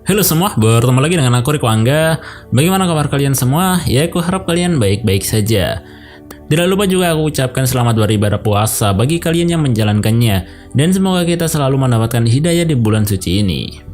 Halo semua, bertemu lagi dengan aku Riko Angga. Bagaimana kabar kalian semua? Ya, aku harap kalian baik-baik saja. Tidak lupa juga aku ucapkan selamat beribadah puasa bagi kalian yang menjalankannya. Dan semoga kita selalu mendapatkan hidayah di bulan suci ini.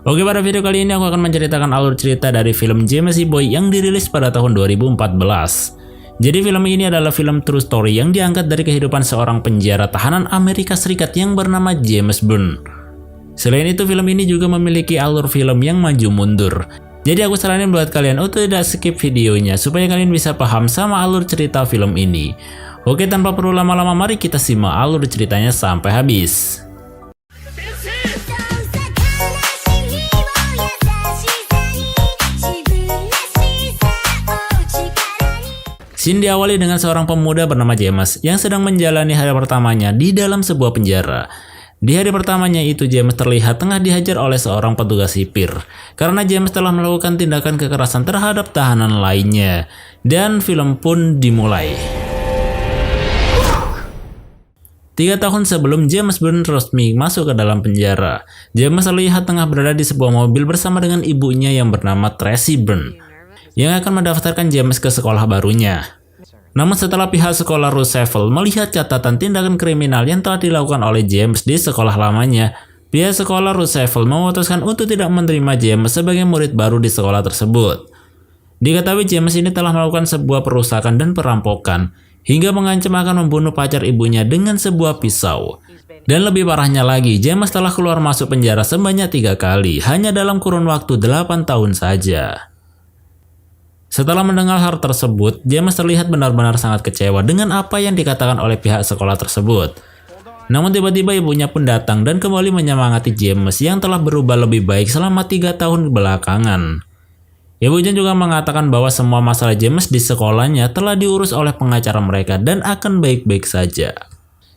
Oke, pada video kali ini aku akan menceritakan alur cerita dari film James Boy yang dirilis pada tahun 2014. Jadi film ini adalah film true story yang diangkat dari kehidupan seorang penjara tahanan Amerika Serikat yang bernama James Bond. Selain itu, film ini juga memiliki alur film yang maju mundur. Jadi aku saranin buat kalian untuk tidak skip videonya supaya kalian bisa paham sama alur cerita film ini. Oke, tanpa perlu lama-lama, mari kita simak alur ceritanya sampai habis. Scene diawali dengan seorang pemuda bernama James yang sedang menjalani hari pertamanya di dalam sebuah penjara. Di hari pertamanya itu, James terlihat tengah dihajar oleh seorang petugas sipir karena James telah melakukan tindakan kekerasan terhadap tahanan lainnya. Dan film pun dimulai. 3 tahun sebelum James Bond resmi masuk ke dalam penjara, James terlihat tengah berada di sebuah mobil bersama dengan ibunya yang bernama Tracy Bond yang akan mendaftarkan James ke sekolah barunya. Namun setelah pihak sekolah Roosevelt melihat catatan tindakan kriminal yang telah dilakukan oleh James di sekolah lamanya, pihak sekolah Roosevelt memutuskan untuk tidak menerima James sebagai murid baru di sekolah tersebut. Diketahui James ini telah melakukan sebuah perusakan dan perampokan, hingga mengancam akan membunuh pacar ibunya dengan sebuah pisau. Dan lebih parahnya lagi, James telah keluar masuk penjara sebanyak 3 kali, hanya dalam kurun waktu 8 tahun saja. Setelah mendengar hal tersebut, James terlihat benar-benar sangat kecewa dengan apa yang dikatakan oleh pihak sekolah tersebut. Namun tiba-tiba ibunya pun datang dan kembali menyemangati James yang telah berubah lebih baik selama 3 tahun belakangan. Ibunya juga mengatakan bahwa semua masalah James di sekolahnya telah diurus oleh pengacara mereka dan akan baik-baik saja.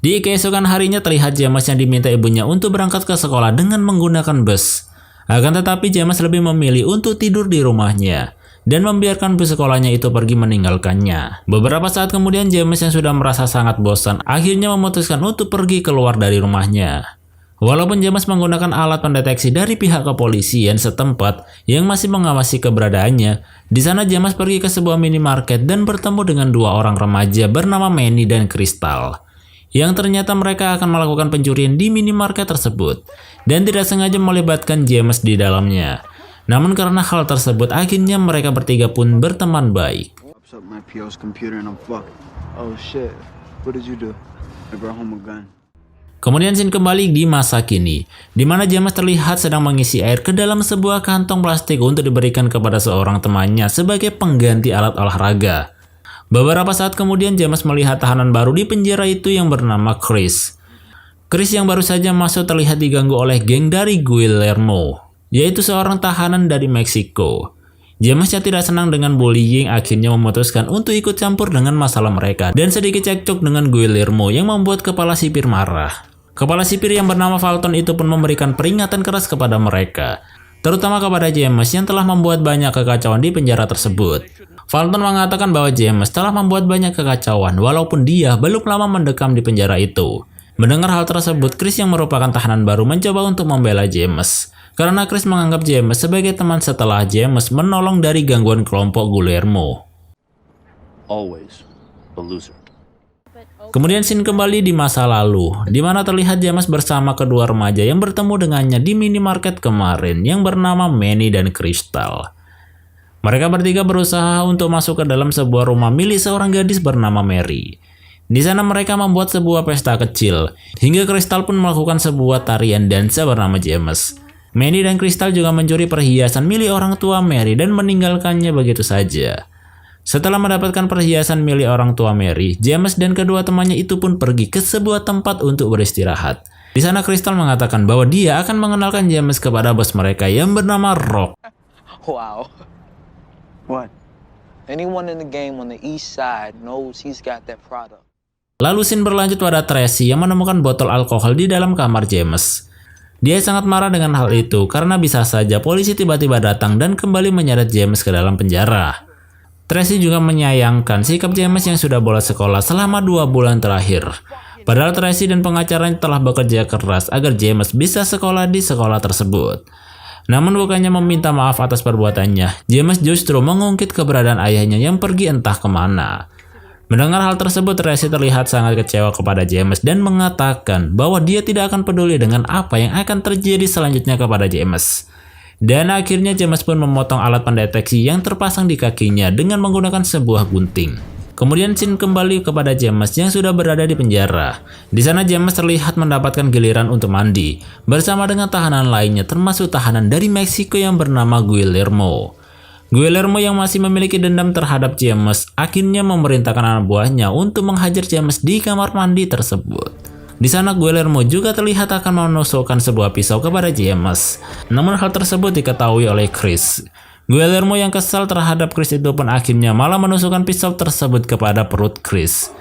Di keesokan harinya terlihat James yang diminta ibunya untuk berangkat ke sekolah dengan menggunakan bus. Akan tetapi James lebih memilih untuk tidur di rumahnya dan membiarkan bus sekolahnya itu pergi meninggalkannya. Beberapa saat kemudian, James yang sudah merasa sangat bosan akhirnya memutuskan untuk pergi keluar dari rumahnya. Walaupun James menggunakan alat pendeteksi dari pihak kepolisian setempat yang masih mengawasi keberadaannya, di sana James pergi ke sebuah minimarket dan bertemu dengan 2 orang remaja bernama Manny dan Crystal, yang ternyata mereka akan melakukan pencurian di minimarket tersebut dan tidak sengaja melibatkan James di dalamnya. Namun karena hal tersebut, akhirnya mereka bertiga pun berteman baik. Kemudian scene kembali di masa kini, di mana James terlihat sedang mengisi air ke dalam sebuah kantong plastik untuk diberikan kepada seorang temannya sebagai pengganti alat olahraga. Beberapa saat kemudian, James melihat tahanan baru di penjara itu yang bernama Chris. Chris yang baru saja masuk terlihat diganggu oleh geng dari Guillermo, yaitu seorang tahanan dari Meksiko. James yang tidak senang dengan bullying akhirnya memutuskan untuk ikut campur dengan masalah mereka dan sedikit cekcok dengan Guillermo yang membuat kepala sipir marah. Kepala sipir yang bernama Fulton itu pun memberikan peringatan keras kepada mereka, terutama kepada James yang telah membuat banyak kekacauan di penjara tersebut. Fulton mengatakan bahwa James telah membuat banyak kekacauan walaupun dia belum lama mendekam di penjara itu. Mendengar hal tersebut, Chris yang merupakan tahanan baru mencoba untuk membela James, karena Chris menganggap James sebagai teman setelah James menolong dari gangguan kelompok Guillermo. Kemudian scene kembali di masa lalu, di mana terlihat James bersama kedua remaja yang bertemu dengannya di minimarket kemarin yang bernama Manny dan Crystal. Mereka bertiga berusaha untuk masuk ke dalam sebuah rumah milik seorang gadis bernama Mary. Di sana mereka membuat sebuah pesta kecil, hingga Crystal pun melakukan sebuah tarian dansa bernama James. Manny dan Crystal juga mencuri perhiasan milik orang tua Mary dan meninggalkannya begitu saja. Setelah mendapatkan perhiasan milik orang tua Mary, James dan kedua temannya itu pun pergi ke sebuah tempat untuk beristirahat. Di sana Crystal mengatakan bahwa dia akan mengenalkan James kepada bos mereka yang bernama Rock. Wow. What? Anyone in the game on the east side knows he's got that product. Lalu scene berlanjut pada Tracy yang menemukan botol alkohol di dalam kamar James. Dia sangat marah dengan hal itu karena bisa saja polisi tiba-tiba datang dan kembali menyeret James ke dalam penjara. Tracy juga menyayangkan sikap James yang sudah bolos sekolah selama 2 bulan terakhir. Padahal Tracy dan pengacaranya telah bekerja keras agar James bisa sekolah di sekolah tersebut. Namun bukannya meminta maaf atas perbuatannya, James justru mengungkit keberadaan ayahnya yang pergi entah kemana. Mendengar hal tersebut, Tracy terlihat sangat kecewa kepada James dan mengatakan bahwa dia tidak akan peduli dengan apa yang akan terjadi selanjutnya kepada James. Dan akhirnya James pun memotong alat pendeteksi yang terpasang di kakinya dengan menggunakan sebuah gunting. Kemudian scene kembali kepada James yang sudah berada di penjara. Di sana James terlihat mendapatkan giliran untuk mandi bersama dengan tahanan lainnya, termasuk tahanan dari Meksiko yang bernama Guillermo. Guillermo yang masih memiliki dendam terhadap James akhirnya memerintahkan anak buahnya untuk menghajar James di kamar mandi tersebut. Di sana Guillermo juga terlihat akan menusukkan sebuah pisau kepada James. Namun hal tersebut diketahui oleh Chris. Guillermo yang kesal terhadap Chris itu pun akhirnya malah menusukkan pisau tersebut kepada perut Chris.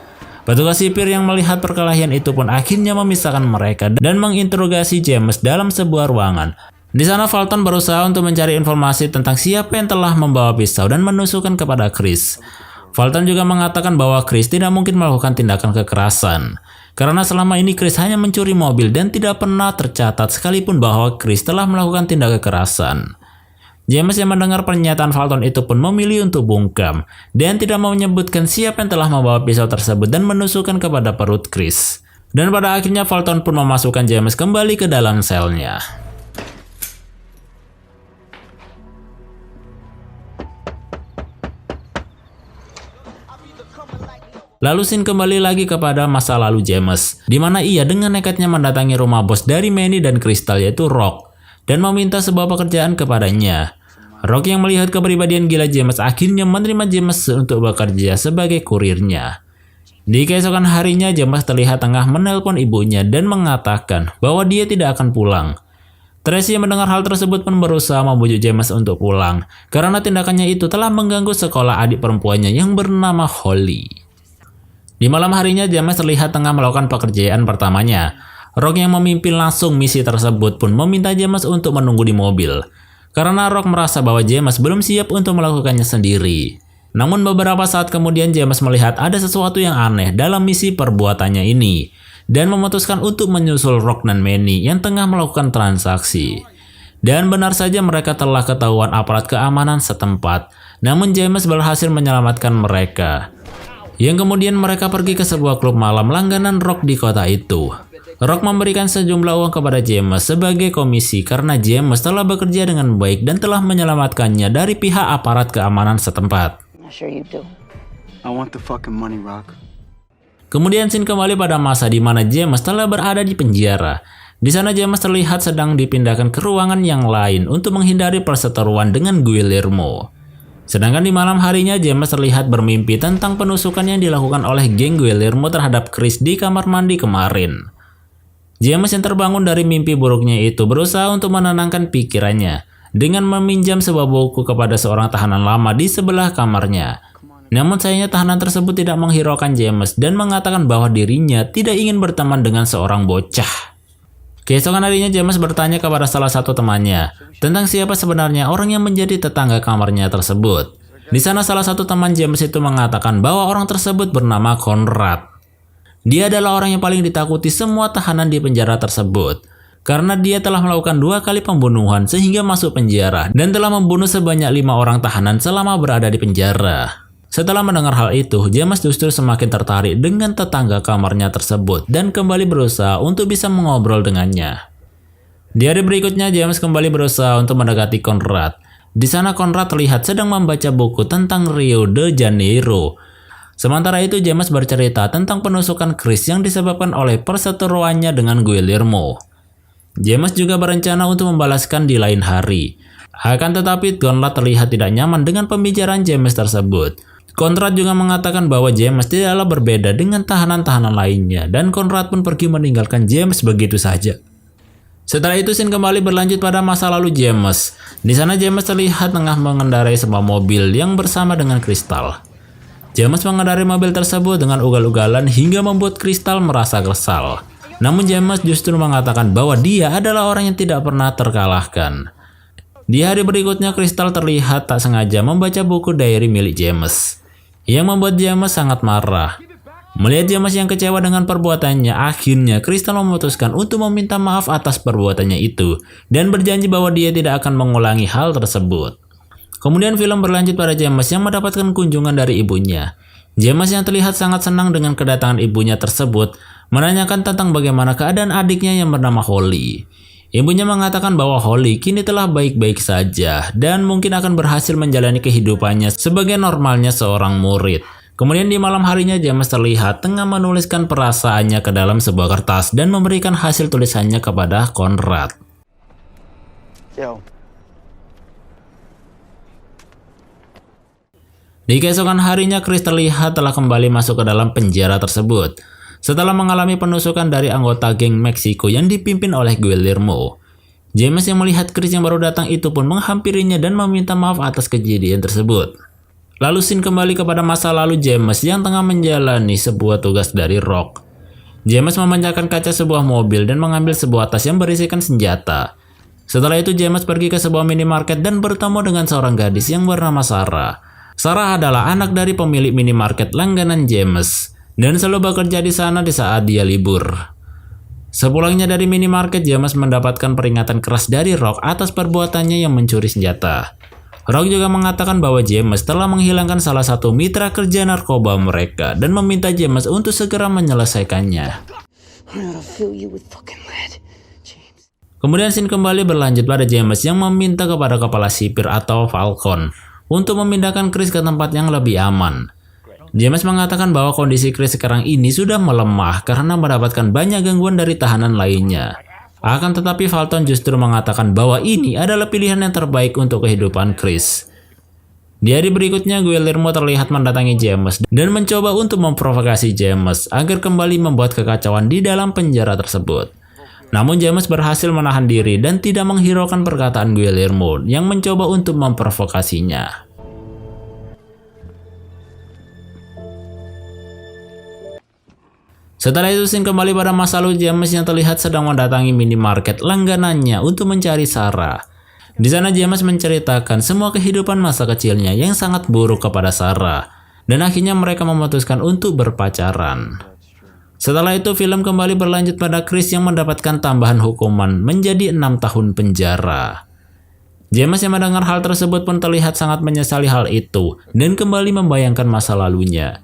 Petugas sipir yang melihat perkelahian itu pun akhirnya memisahkan mereka dan menginterogasi James dalam sebuah ruangan. Di sana Fulton berusaha untuk mencari informasi tentang siapa yang telah membawa pisau dan menusukkan kepada Chris. Fulton juga mengatakan bahwa Chris tidak mungkin melakukan tindakan kekerasan, karena selama ini Chris hanya mencuri mobil dan tidak pernah tercatat sekalipun bahwa Chris telah melakukan tindak kekerasan. James yang mendengar pernyataan Fulton itu pun memilih untuk bungkam dan tidak mau menyebutkan siapa yang telah membawa pisau tersebut dan menusukkan kepada perut Chris. Dan pada akhirnya Fulton pun memasukkan James kembali ke dalam selnya. Lalu scene kembali lagi kepada masa lalu James, di mana ia dengan nekatnya mendatangi rumah bos dari Manny dan Crystal yaitu Rock, dan meminta sebuah pekerjaan kepadanya. Rock yang melihat kepribadian gila James akhirnya menerima James untuk bekerja sebagai kurirnya. Di keesokan harinya James terlihat tengah menelpon ibunya dan mengatakan bahwa dia tidak akan pulang. Tracy yang mendengar hal tersebut pun berusaha membujuk James untuk pulang, karena tindakannya itu telah mengganggu sekolah adik perempuannya yang bernama Holly. Di malam harinya James terlihat tengah melakukan pekerjaan pertamanya. Rock yang memimpin langsung misi tersebut pun meminta James untuk menunggu di mobil, karena Rock merasa bahwa James belum siap untuk melakukannya sendiri. Namun beberapa saat kemudian James melihat ada sesuatu yang aneh dalam misi perbuatannya ini, dan memutuskan untuk menyusul Rock dan Manny yang tengah melakukan transaksi. Dan benar saja mereka telah ketahuan aparat keamanan setempat, namun James berhasil menyelamatkan mereka. Yang kemudian mereka pergi ke sebuah klub malam langganan Rock di kota itu. Rock memberikan sejumlah uang kepada James sebagai komisi karena James telah bekerja dengan baik dan telah menyelamatkannya dari pihak aparat keamanan setempat. Kemudian scene kembali pada masa di mana James telah berada di penjara. Di sana James terlihat sedang dipindahkan ke ruangan yang lain untuk menghindari perseteruan dengan Guillermo. Sedangkan di malam harinya James terlihat bermimpi tentang penusukan yang dilakukan oleh geng Guillermo terhadap Chris di kamar mandi kemarin. James yang terbangun dari mimpi buruknya itu berusaha untuk menenangkan pikirannya dengan meminjam sebuah buku kepada seorang tahanan lama di sebelah kamarnya. Namun sayangnya tahanan tersebut tidak menghiraukan James dan mengatakan bahwa dirinya tidak ingin berteman dengan seorang bocah. Keesokan harinya James bertanya kepada salah satu temannya tentang siapa sebenarnya orang yang menjadi tetangga kamarnya tersebut. Di sana salah satu teman James itu mengatakan bahwa orang tersebut bernama Conrad. Dia adalah orang yang paling ditakuti semua tahanan di penjara tersebut, karena dia telah melakukan 2 kali pembunuhan sehingga masuk penjara dan telah membunuh sebanyak 5 orang tahanan selama berada di penjara. Setelah mendengar hal itu, James justru semakin tertarik dengan tetangga kamarnya tersebut dan kembali berusaha untuk bisa mengobrol dengannya. Di hari berikutnya, James kembali berusaha untuk mendekati Conrad. Di sana Conrad terlihat sedang membaca buku tentang Rio de Janeiro. Sementara itu, James bercerita tentang penusukan Chris yang disebabkan oleh perseteruannya dengan Guillermo. James juga berencana untuk membalaskan di lain hari. Akan tetapi, Conrad terlihat tidak nyaman dengan pembicaraan James tersebut. Conrad juga mengatakan bahwa James tidaklah berbeda dengan tahanan-tahanan lainnya, dan Conrad pun pergi meninggalkan James begitu saja. Setelah itu scene kembali berlanjut pada masa lalu James. Di sana James terlihat tengah mengendarai sebuah mobil yang bersama dengan Crystal. James mengendarai mobil tersebut dengan ugal-ugalan hingga membuat Crystal merasa kesal. Namun James justru mengatakan bahwa dia adalah orang yang tidak pernah terkalahkan. Di hari berikutnya Crystal terlihat tak sengaja membaca buku diary milik James, yang membuat James sangat marah. Melihat James yang kecewa dengan perbuatannya, akhirnya Crystal memutuskan untuk meminta maaf atas perbuatannya itu dan berjanji bahwa dia tidak akan mengulangi hal tersebut. Kemudian film berlanjut pada James yang mendapatkan kunjungan dari ibunya. James yang terlihat sangat senang dengan kedatangan ibunya tersebut menanyakan tentang bagaimana keadaan adiknya yang bernama Holly. Ibunya mengatakan bahwa Holly kini telah baik-baik saja dan mungkin akan berhasil menjalani kehidupannya sebagai normalnya seorang murid. Kemudian di malam harinya James terlihat tengah menuliskan perasaannya ke dalam sebuah kertas dan memberikan hasil tulisannya kepada Conrad. Yo. Di keesokan harinya Chris terlihat telah kembali masuk ke dalam penjara tersebut setelah mengalami penusukan dari anggota geng Meksiko yang dipimpin oleh Guillermo. James yang melihat Chris yang baru datang itu pun menghampirinya dan meminta maaf atas kejadian tersebut. Lalu scene kembali kepada masa lalu James yang tengah menjalani sebuah tugas dari Rock. James memecahkan kaca sebuah mobil dan mengambil sebuah tas yang berisikan senjata. Setelah itu James pergi ke sebuah minimarket dan bertemu dengan seorang gadis yang bernama Sarah. Sarah adalah anak dari pemilik minimarket langganan James dan selalu bekerja di sana di saat dia libur. Sepulangnya dari minimarket, James mendapatkan peringatan keras dari Rock atas perbuatannya yang mencuri senjata. Rock juga mengatakan bahwa James telah menghilangkan salah satu mitra kerja narkoba mereka dan meminta James untuk segera menyelesaikannya. Kemudian scene kembali berlanjut pada James yang meminta kepada kepala sipir atau Falcon untuk memindahkan Chris ke tempat yang lebih aman. James mengatakan bahwa kondisi Chris sekarang ini sudah melemah karena mendapatkan banyak gangguan dari tahanan lainnya. Akan tetapi Falcon justru mengatakan bahwa ini adalah pilihan yang terbaik untuk kehidupan Chris. Di hari berikutnya, Guillermo terlihat mendatangi James dan mencoba untuk memprovokasi James agar kembali membuat kekacauan di dalam penjara tersebut. Namun James berhasil menahan diri dan tidak menghiraukan perkataan Guillermo yang mencoba untuk memprovokasinya. Setelah itu scene kembali pada masa lalu James yang terlihat sedang mendatangi minimarket langganannya untuk mencari Sarah. Di sana James menceritakan semua kehidupan masa kecilnya yang sangat buruk kepada Sarah dan akhirnya mereka memutuskan untuk berpacaran. Setelah itu film kembali berlanjut pada Chris yang mendapatkan tambahan hukuman menjadi 6 tahun penjara. James yang mendengar hal tersebut pun terlihat sangat menyesali hal itu dan kembali membayangkan masa lalunya.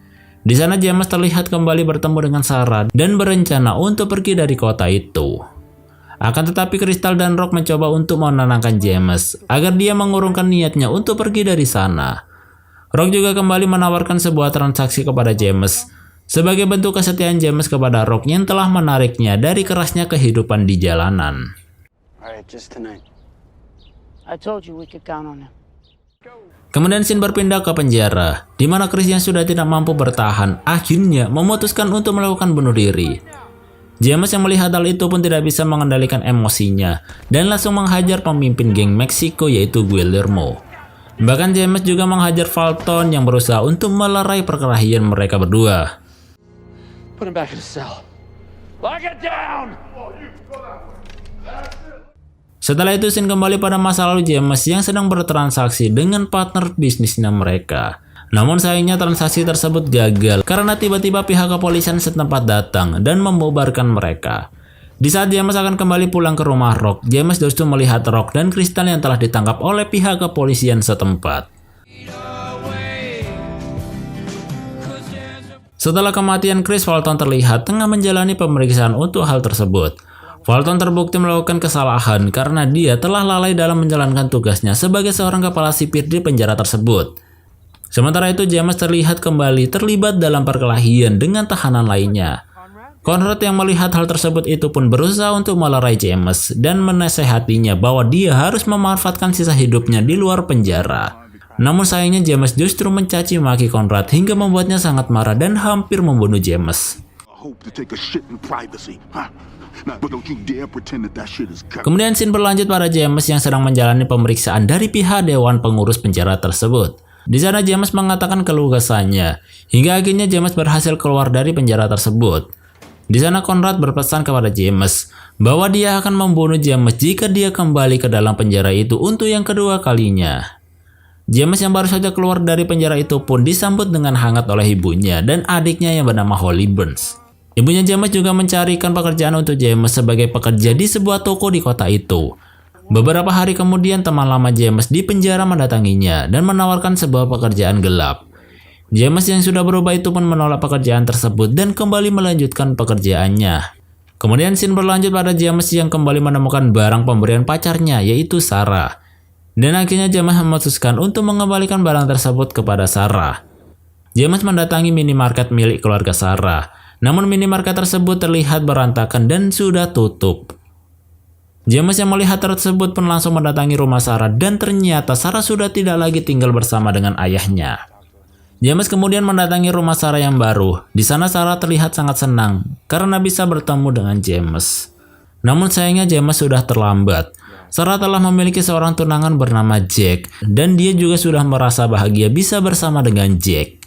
Di sana James terlihat kembali bertemu dengan Sarah dan berencana untuk pergi dari kota itu. Akan tetapi Crystal dan Rock mencoba untuk menenangkan James agar dia mengurungkan niatnya untuk pergi dari sana. Rock juga kembali menawarkan sebuah transaksi kepada James sebagai bentuk kesetiaan James kepada Rock yang telah menariknya dari kerasnya kehidupan di jalanan. Alright, just tonight. I told you we could count on him. Kemudian scene berpindah ke penjara, di mana Chris yang sudah tidak mampu bertahan akhirnya memutuskan untuk melakukan bunuh diri. James yang melihat hal itu pun tidak bisa mengendalikan emosinya dan langsung menghajar pemimpin geng Meksiko yaitu Guillermo. Bahkan James juga menghajar Falcon yang berusaha untuk melerai perkelahian mereka berdua. Put him back in the cell. Lock it down! Setelah itu scene kembali pada masa lalu James yang sedang bertransaksi dengan partner bisnisnya mereka. Namun sayangnya transaksi tersebut gagal karena tiba-tiba pihak kepolisian setempat datang dan membubarkan mereka. Di saat James akan kembali pulang ke rumah Rock, James justru melihat Rock dan Crystal yang telah ditangkap oleh pihak kepolisian setempat. Setelah kematian Chris, Falcon terlihat tengah menjalani pemeriksaan untuk hal tersebut. Falcon terbukti melakukan kesalahan karena dia telah lalai dalam menjalankan tugasnya sebagai seorang kepala sipir di penjara tersebut. Sementara itu James terlihat kembali terlibat dalam perkelahian dengan tahanan lainnya. Conrad yang melihat hal tersebut itu pun berusaha untuk melerai James dan menasehatinya bahwa dia harus memanfaatkan sisa hidupnya di luar penjara. Namun sayangnya James justru mencaci maki Conrad hingga membuatnya sangat marah dan hampir membunuh James. Kemudian scene berlanjut pada James yang sedang menjalani pemeriksaan dari pihak dewan pengurus penjara tersebut. Di sana James mengatakan keluh kesahnya, hingga akhirnya James berhasil keluar dari penjara tersebut. Di sana Conrad berpesan kepada James bahwa dia akan membunuh James jika dia kembali ke dalam penjara itu untuk yang kedua kalinya. James yang baru saja keluar dari penjara itu pun disambut dengan hangat oleh ibunya dan adiknya yang bernama Holly Burns. Ibunya James juga mencarikan pekerjaan untuk James sebagai pekerja di sebuah toko di kota itu. Beberapa hari kemudian teman lama James di penjara mendatanginya dan menawarkan sebuah pekerjaan gelap. James yang sudah berubah itu pun menolak pekerjaan tersebut dan kembali melanjutkan pekerjaannya. Kemudian scene berlanjut pada James yang kembali menemukan barang pemberian pacarnya yaitu Sarah. Dan akhirnya James memutuskan untuk mengembalikan barang tersebut kepada Sarah. James mendatangi minimarket milik keluarga Sarah. Namun minimarket tersebut terlihat berantakan dan sudah tutup. James yang melihat tersebut pun langsung mendatangi rumah Sarah dan ternyata Sarah sudah tidak lagi tinggal bersama dengan ayahnya. James kemudian mendatangi rumah Sarah yang baru. Di sana Sarah terlihat sangat senang karena bisa bertemu dengan James. Namun sayangnya James sudah terlambat. Sarah telah memiliki seorang tunangan bernama Jack dan dia juga sudah merasa bahagia bisa bersama dengan Jack.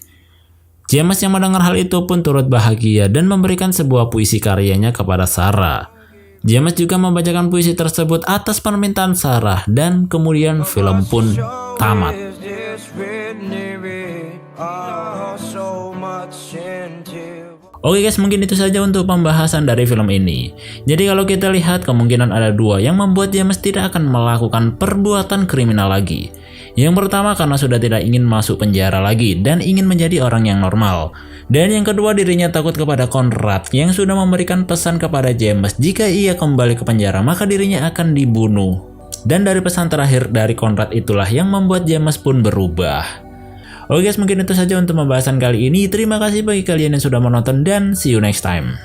James yang mendengar hal itu pun turut bahagia dan memberikan sebuah puisi karyanya kepada Sarah. James juga membacakan puisi tersebut atas permintaan Sarah dan kemudian film pun tamat. Oke guys, mungkin itu saja untuk pembahasan dari film ini. Jadi kalau kita lihat kemungkinan ada dua yang membuat James tidak akan melakukan perbuatan kriminal lagi. Yang pertama karena sudah tidak ingin masuk penjara lagi dan ingin menjadi orang yang normal. Dan yang kedua dirinya takut kepada Conrad yang sudah memberikan pesan kepada James jika ia kembali ke penjara maka dirinya akan dibunuh. Dan dari pesan terakhir dari Conrad itulah yang membuat James pun berubah. Oke guys, mungkin itu saja untuk pembahasan kali ini. Terima kasih bagi kalian yang sudah menonton dan see you next time.